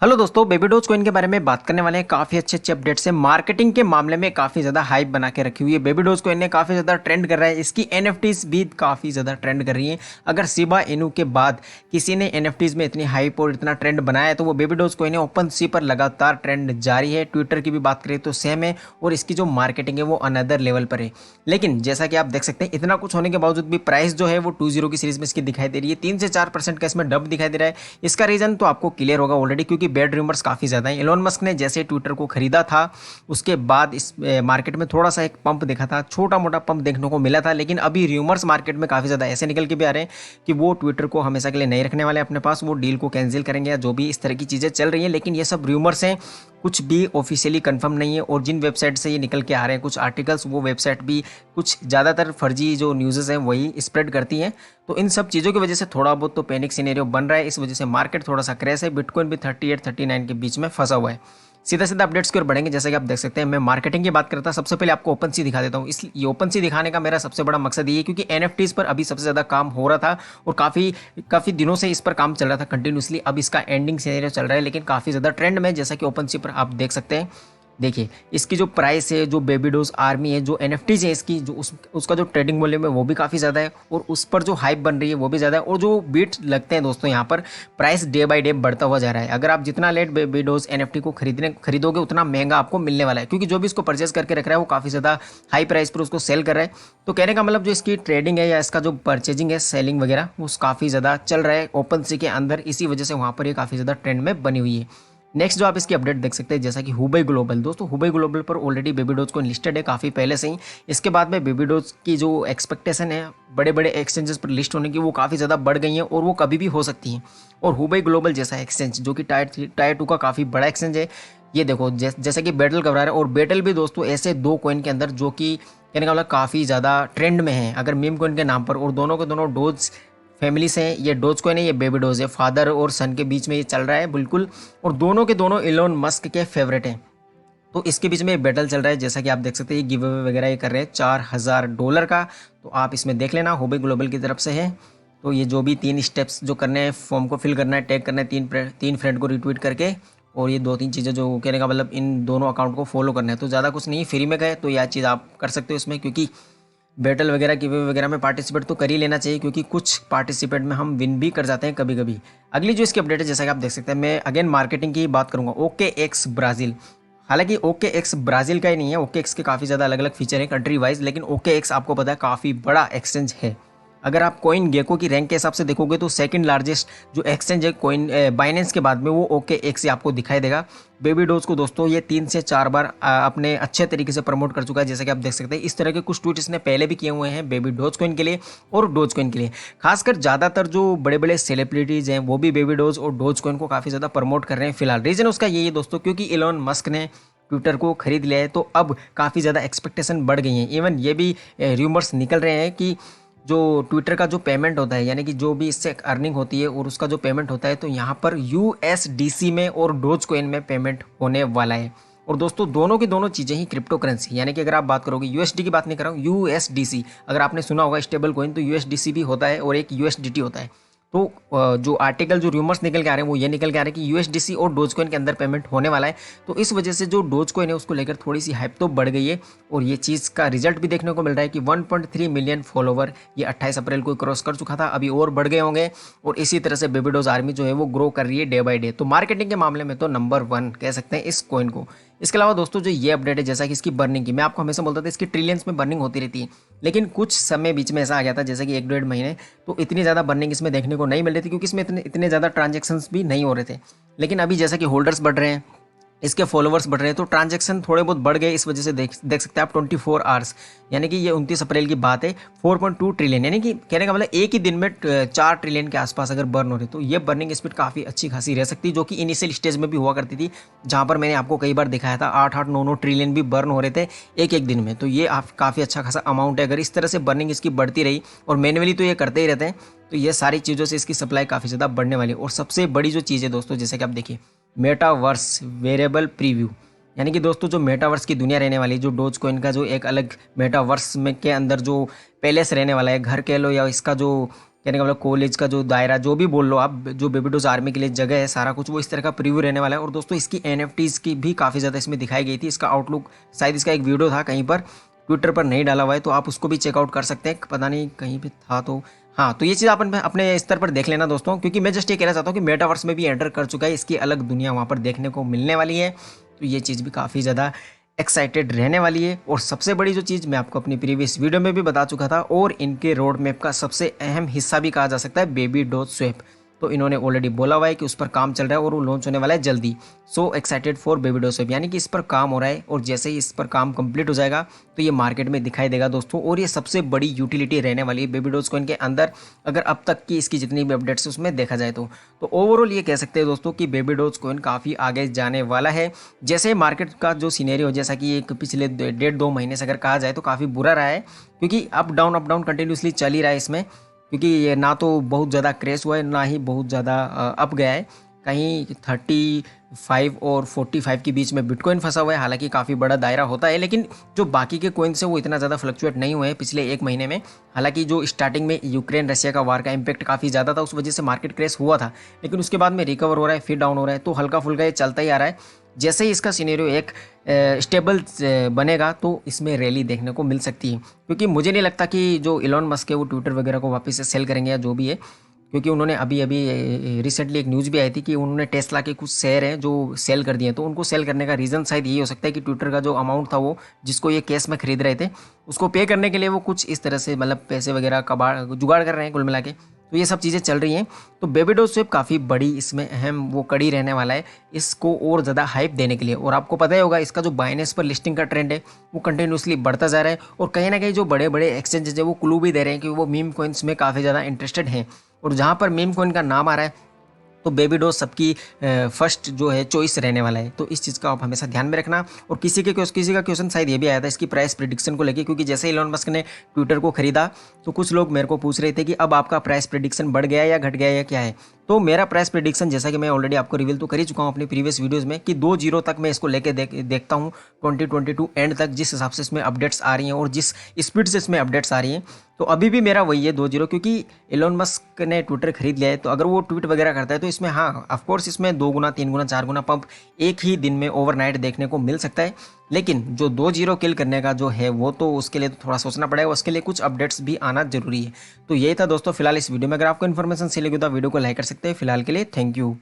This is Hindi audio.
हेलो दोस्तों, बेबी डोज कॉइन के बारे में बात करने वाले हैं। काफ़ी अच्छे अच्छे अपडेट्स हैं। मार्केटिंग के मामले में काफ़ी ज़्यादा हाइप बना के रखी हुई है। बेबी डोज कॉइन ने काफ़ी ज़्यादा ट्रेंड कर रहा है। इसकी एनएफटीज भी काफ़ी ज़्यादा ट्रेंड कर रही हैं। अगर शिबा इनू के बाद किसी ने एनएफटीज में इतनी हाइप और इतना ट्रेंड बनाया है तो वो बेबी डोज कॉइन है। ओपन सी पर लगातार ट्रेंड जारी है। ट्विटर की भी बात करें तो सेम है और इसकी जो मार्केटिंग है वो अनदर लेवल पर है। लेकिन जैसा कि आप देख सकते हैं, इतना कुछ होने के बावजूद भी प्राइस जो है वो 2.0 की सीरीज में इसकी दिखाई दे रही है। 3 से 4% का इसमें डब दिखाई दे रहा है। इसका रीज़न तो आपको क्लियर होगा ऑलरेडी, क्योंकि बैड रूमर्स काफ़ी ज़्यादा है। एलोन मस्क ने जैसे ट्विटर को खरीदा था उसके बाद इस मार्केट में थोड़ा सा एक पंप दिखा था, छोटा मोटा पंप देखने को मिला था। लेकिन अभी रूमर्स मार्केट में काफ़ी ज़्यादा ऐसे निकल के भी आ रहे हैं कि वो ट्विटर को हमेशा के लिए नहीं रखने वाले अपने पास, वो डील को कैंसिल करेंगे या जो भी इस तरह की चीज़ें चल रही हैं। लेकिन ये सब रूमर्स हैं, कुछ भी ऑफिशियली कंफर्म नहीं है। और जिन वेबसाइट से ये निकल के आ रहे हैं कुछ आर्टिकल्स, वो वेबसाइट भी कुछ ज़्यादातर फर्जी जो न्यूज़ हैं वही स्प्रेड करती हैं। तो इन सब चीज़ों की वजह से थोड़ा बहुत तो पैनिक सिनेरियो बन रहा है। इस वजह से मार्केट थोड़ा सा क्रैश है। बिटकॉइन भी 38-39 के बीच में फंसा हुआ है। सीधा सीधा अपडेट्स की ओर बढ़ेंगे। जैसा कि आप देख सकते हैं, मैं मार्केटिंग की बात करता सबसे पहले आपको ओपन सी दिखा देता हूँ। ये ओपन सी दिखाने का मेरा सबसे बड़ा मकसद ये है क्योंकि एनएफटीज पर अभी सबसे ज़्यादा काम हो रहा था और काफ़ी दिनों से इस पर काम चल रहा था कंटिन्यूसली। अब इसका एंडिंग सिनेरियो चल रहा है लेकिन काफ़ी ज़्यादा ट्रेंड में, जैसा कि ओपन सी पर आप देख सकते हैं। देखिए इसकी जो प्राइस है, जो बेबी डोज आर्मी है, जो एनएफटीज है इसकी, जो उसका जो ट्रेडिंग वॉल्यूम है वो भी काफ़ी ज़्यादा है और उस पर जो हाइप बन रही है वो भी ज़्यादा है। और जो बीट लगते हैं दोस्तों, यहाँ पर प्राइस डे बाय डे बढ़ता हुआ जा रहा है। अगर आप जितना लेट बेबी डोज एनएफटी को खरीदोगे उतना महंगा आपको मिलने वाला है, क्योंकि जो भी इसको परचेज करके रख रहा है वो काफ़ी ज़्यादा हाई प्राइस पर उसको सेल कर रहा है। तो कहने का मतलब जो इसकी ट्रेडिंग है या इसका जो परचेजिंग है, सेलिंग वगैरह, वो काफ़ी ज़्यादा चल रहा है ओपन सी के अंदर। इसी वजह से वहाँ पर ये काफ़ी ज़्यादा ट्रेंड में बनी हुई है। नेक्स्ट जो आप इसकी अपडेट देख सकते हैं, जैसा कि हुबई ग्लोबल। दोस्तों हुबई ग्लोबल पर ऑलरेडी बेबी डोज को लिस्टेड है काफ़ी पहले से ही। इसके बाद में बेबी डोज की जो एक्सपेक्टेशन है बड़े बड़े एक्सचेंजेस पर लिस्ट होने की, वो काफ़ी ज़्यादा बढ़ गई हैं और वो कभी भी हो सकती हैं। और हुबई ग्लोबल जैसा एक्सचेंज जो कि टायर 2 का काफ़ी बड़ा एक्सचेंज है, ये देखो जैसा कि बेटल घबरा रहा है। और बेटल भी दोस्तों ऐसे दो कॉइन के अंदर जो कि कहने का मतलब काफ़ी ज़्यादा ट्रेंड में है अगर मीम कॉइन के नाम पर, और दोनों के दोनों डोज फैमिली से हैं। ये डोज कॉइन है, ये बेबी डोज है। फादर और सन के बीच में ये चल रहा है बिल्कुल, और दोनों के दोनों एलोन मस्क के फेवरेट हैं। तो इसके बीच में एक बैटल चल रहा है। जैसा कि आप देख सकते हैं, ये गिव अवे वगैरह ये कर रहे हैं $4000 का। तो आप इसमें देख लेना, हुबई ग्लोबल की तरफ से है। तो ये जो भी 3 स्टेप्स जो करने हैं, फॉर्म को फिल करना है, टैग करना है, तीन फ्रेंड को रिट्वीट करके, और ये 2-3 चीज़ें जो कहने का मतलब इन दोनों अकाउंट को फॉलो करना है। तो ज़्यादा कुछ नहीं, फ्री में गए तो यह चीज़ आप कर सकते हो इसमें, क्योंकि बैटल वगैरह गिव अवे वगैरह में पार्टिसिपेट तो कर ही लेना चाहिए, क्योंकि कुछ पार्टिसिपेट में हम विन भी कर जाते हैं कभी कभी। अगली जो इसकी अपडेट है, जैसा कि आप देख सकते हैं, मैं अगेन मार्केटिंग की बात करूंगा। OKX Brazil. हालांकि OKX ब्राज़ील का ही नहीं है, OKX के काफ़ी ज़्यादा अलग अलग फीचर हैं कंट्री वाइज, लेकिन OKX आपको पता है काफ़ी बड़ा एक्सचेंज है। अगर आप कॉइन गेको की रैंक के हिसाब से देखोगे तो सेकंड लार्जेस्ट जो एक्सचेंज है कॉइन बाइनेंस के बाद में, वो OKX से आपको दिखाई देगा। बेबी डोज को दोस्तों ये 3 से 4 बार अपने अच्छे तरीके से प्रमोट कर चुका है। जैसा कि आप देख सकते हैं, इस तरह के कुछ ट्वीट इसने पहले भी किए हुए हैं बेबी डोज कॉइन के लिए और डोज कॉइन के लिए। खासकर ज़्यादातर जो बड़े बड़े सेलिब्रिटीज़ हैं वो भी बेबी डोज और डोज कॉइन को काफ़ी ज़्यादा प्रमोट कर रहे हैं फिलहाल। रीज़न उसका यही है दोस्तों, क्योंकि एलोन मस्क ने ट्विटर को खरीद लिया है, तो अब काफ़ी ज़्यादा एक्सपेक्टेशन बढ़ गई हैं। इवन ये भी रूमर्स निकल रहे हैं कि जो ट्विटर का जो पेमेंट होता है, यानी कि जो भी इससे अर्निंग होती है और उसका जो पेमेंट होता है, तो यहाँ पर USDC में और डोज कॉइन में पेमेंट होने वाला है। और दोस्तों दोनों की दोनों चीज़ें ही क्रिप्टो करेंसी, यानी कि अगर आप बात करोगे USD की बात नहीं कर रहा हूँ, USDC। अगर आपने सुना होगा स्टेबल कॉइन, तो USDC भी होता है और एक USDT होता है। तो जो आर्टिकल जो रूमर्स निकल के आ रहे हैं वो ये निकल के आ रहे हैं कि USDC और डोज कॉइन के अंदर पेमेंट होने वाला है। तो इस वजह से जो डोज कॉइन है उसको लेकर थोड़ी सी हाइप तो बढ़ गई है, और ये चीज़ का रिजल्ट भी देखने को मिल रहा है कि 1.3 मिलियन फॉलोवर ये 28 अप्रैल को क्रॉस कर चुका था, अभी और बढ़ गए होंगे। और इसी तरह से बेबी डोज आर्मी जो है वो ग्रो कर रही है डे बाय डे। तो मार्केटिंग के मामले में तो नंबर 1 कह सकते हैं इस कॉइन को। इसके अलावा दोस्तों जो ये अपडेट है, जैसा कि इसकी बर्निंग की, मैं आपको हमेशा बोलता था इसकी ट्रिलियंस में बर्निंग होती रहती है, लेकिन कुछ समय बीच में ऐसा आ गया था जैसे कि 1-1.5 महीने, तो इतनी ज़्यादा बर्निंग इसमें देखने को नहीं मिल रही थी, क्योंकि इसमें इतने ज़्यादा ट्रांजेक्शन्स भी नहीं हो रहे थे। लेकिन अभी जैसा कि होल्डर्स बढ़ रहे हैं, इसके फॉलोवर्स बढ़ रहे हैं, तो ट्रांजैक्शन थोड़े बहुत बढ़ गए। इस वजह से देख सकते हैं आप 24 आवर्स, यानी कि ये 29 अप्रैल की बात है, 4.2 ट्रिलियन, यानी कि कहने का मतलब एक ही दिन में 4 ट्रिलियन के आसपास अगर बर्न हो रहे, तो ये बर्निंग स्पीड काफ़ी अच्छी खासी रह सकती है, जो कि इनिशियल स्टेज में भी हुआ करती थी, जहाँ पर मैंने आपको कई बार दिखाया था 8-8, 9-9 ट्रिलियन भी बर्न हो रहे थे एक दिन में। तो ये काफ़ी अच्छा खासा अमाउंट है। अगर इस तरह से बर्निंग इसकी बढ़ती रही, और मैनुअली तो ये करते ही रहते हैं, तो ये सारी चीज़ों से इसकी सप्लाई काफ़ी ज़्यादा बढ़ने वाली है। और सबसे बड़ी जो चीज़ है दोस्तों, जैसे कि आप देखिए, मेटावर्स वेरिएबल प्रीव्यू, यानी कि दोस्तों जो मेटावर्स की दुनिया रहने वाली, जो डोज कॉइन का जो एक अलग मेटावर्स में के अंदर जो पैलेस रहने वाला है, घर कह लो या इसका जो कहने का मतलब कॉलेज का जो दायरा जो भी बोल लो आप, जो बेबी डोज आर्मी के लिए जगह है, सारा कुछ वो इस तरह का प्रीव्यू रहने वाला है। और दोस्तों इसकी NFTs की भी काफ़ी ज़्यादा इसमें दिखाई गई थी। इसका आउटलुक शायद इसका एक वीडियो था कहीं पर, ट्विटर पर नहीं डाला हुआ है, तो आप उसको भी चेकआउट कर सकते हैं, पता नहीं कहीं पे था तो। हाँ, तो ये चीज़ आप अपने स्तर पर देख लेना दोस्तों, क्योंकि मैं जस्ट ये कहना चाहता हूँ कि मेटावर्स में भी एंटर कर चुका है, इसकी अलग दुनिया वहाँ पर देखने को मिलने वाली है। तो ये चीज़ भी काफ़ी ज़्यादा एक्साइटेड रहने वाली है। और सबसे बड़ी जो चीज़ मैं आपको अपनी प्रीवियस वीडियो में भी बता चुका था, और इनके रोड मैप का सबसे अहम हिस्सा भी कहा जा सकता है बेबी डोज स्वैप। तो इन्होंने ऑलरेडी बोला हुआ है कि उस पर काम चल रहा है और वो लॉन्च होने वाला है जल्दी। So excited for baby dose swap, यानी कि इस पर काम हो रहा है, और जैसे ही इस पर काम कंप्लीट हो जाएगा तो ये मार्केट में दिखाई देगा दोस्तों। और ये सबसे बड़ी यूटिलिटी रहने वाली है बेबी डोज कॉइन के अंदर, अगर अब तक की इसकी जितनी भी अपडेट्स है उसमें देखा जाए तो ओवरऑल ये कह सकते हैं दोस्तों कि बेबी डोज कॉइन काफ़ी आगे जाने वाला है। जैसे मार्केट का जो सिनेरियो, जैसा कि एक पिछले 1.5-2 महीने से अगर कहा जाए तो काफ़ी बुरा रहा है, क्योंकि अप डाउन कंटिन्यूसली चल ही रहा है इसमें, क्योंकि ये ना तो बहुत ज़्यादा क्रेश हुआ है, ना ही बहुत ज़्यादा अप गया है। कहीं 35 और 45 के बीच में बिटकॉइन फंसा हुआ है। हालांकि काफ़ी बड़ा दायरा होता है, लेकिन जो बाकी के कॉइन्स हैं वो इतना ज़्यादा फ्लक्चुएट नहीं हुए हैं पिछले 1 महीने में। हालांकि जो स्टार्टिंग में यूक्रेन रशिया का वार का इम्पैक्ट काफ़ी ज़्यादा था, उस वजह से मार्केट क्रेश हुआ था, लेकिन उसके बाद में रिकवर हो रहा है, फिर डाउन हो रहा है, तो हल्का फुल्का ये चलता ही आ रहा है। जैसे ही इसका सिनेरियो एक स्टेबल बनेगा तो इसमें रैली देखने को मिल सकती है, क्योंकि मुझे नहीं लगता कि जो इलॉन मस्क है वो ट्विटर वगैरह को वापस से सेल करेंगे या जो भी है, क्योंकि उन्होंने अभी रिसेंटली एक न्यूज़ भी आई थी कि उन्होंने टेस्ला के कुछ शेयर हैं जो सेल कर दिए हैं। तो उनको सेल करने का रीज़न शायद यही हो सकता है कि ट्विटर का जो अमाउंट था वो, जिसको ये कैश में खरीद रहे थे, उसको पे करने के लिए वो कुछ इस तरह से मतलब पैसे वगैरह का जुगाड़ कर रहे हैं कुल मिला के। तो ये सब चीज़ें चल रही हैं। तो बेबी डोज स्वैप काफ़ी बड़ी इसमें अहम वो कड़ी रहने वाला है इसको और ज़्यादा हाइप देने के लिए। और आपको पता ही होगा इसका जो बाइनेंस पर लिस्टिंग का ट्रेंड है वो कंटिन्यूसली बढ़ता जा रहा है, और कहीं ना कहीं जो बड़े बड़े एक्सचेंजेस है वो क्लू भी दे रहे हैं कि वो मीम कॉइन्स में काफ़ी ज़्यादा इंटरेस्टेड हैं। और जहाँ पर मीम कॉइन का नाम आ रहा है तो बेबी डोज सबकी फर्स्ट जो है चॉइस रहने वाला है। तो इस चीज़ का आप हमेशा ध्यान में रखना। और किसी का क्वेश्चन शायद ये भी आया था इसकी प्राइस प्रिडिक्शन को लेके, क्योंकि जैसे इलॉन मस्क ने ट्विटर को खरीदा तो कुछ लोग मेरे को पूछ रहे थे कि अब आपका प्राइस प्रिडिक्शन बढ़ गया या घट गया या क्या है। तो मेरा प्राइस प्रिडिक्शन, जैसा कि मैं ऑलरेडी आपको रिवील तो कर ही चुका हूँ अपनी प्रीवियस वीडियोज़ में, कि 2-0 तक मैं इसको लेके देखता हूँ 2022 एंड तक, जिस हिसाब से इसमें अपडेट्स आ रही हैं और जिस स्पीड से इसमें अपडेट्स आ रही हैं। तो अभी भी मेरा वही है 2-0, क्योंकि इलॉन मस्क ने ट्विटर खरीद लिया है, तो अगर वो ट्वीट वगैरह करता है तो इसमें हाँ ऑफकोर्स इसमें 2 गुना 3 गुना 4 गुना पंप एक ही दिन में ओवरनाइट देखने को मिल सकता है। लेकिन जो 2-0 किल करने का जो है वो तो उसके लिए तो थोड़ा सोचना पड़ेगा, उसके लिए कुछ अपडेट्स भी आना जरूरी है। तो यही था दोस्तों फिलहाल इस वीडियो में। अगर आपको इन्फॉर्मेशन सही लगी तो वीडियो को लाइक कर सकते हैं। फिलहाल के लिए थैंक यू।